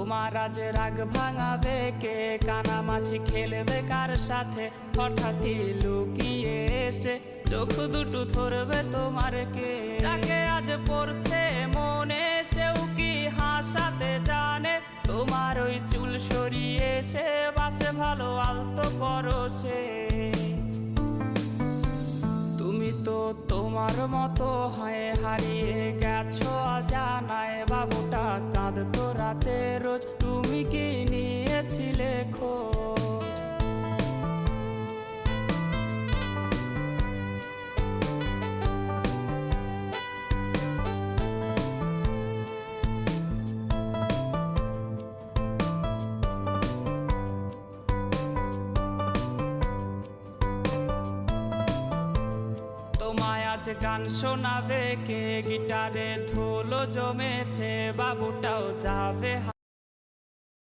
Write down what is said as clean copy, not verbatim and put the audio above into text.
তোমার আজ রাগ ভাঙাবে কে, কানামাছি খেলবে কার সাথে, হঠাৎই লুকিয়ে এসে চোখ দুটো ধরবে তোমার কে। যাকে আজ পড়ছে মনে সেও কি হাসাতে জানে, তোমার ওই চুল সরিয়ে সে বাসে ভালো আলতো পরশে। তুমি তো তোমার মতো হয়ে হারিয়ে গেছো অজানায়, বাবুটা কাঁদতো রাতে রোজ, তুমি কি নিয়েছিলে খোঁজ? তোমায় আজ গান শোনাবে কে, গিটারে ধুলো জমেছে, বাবুটাও যাবে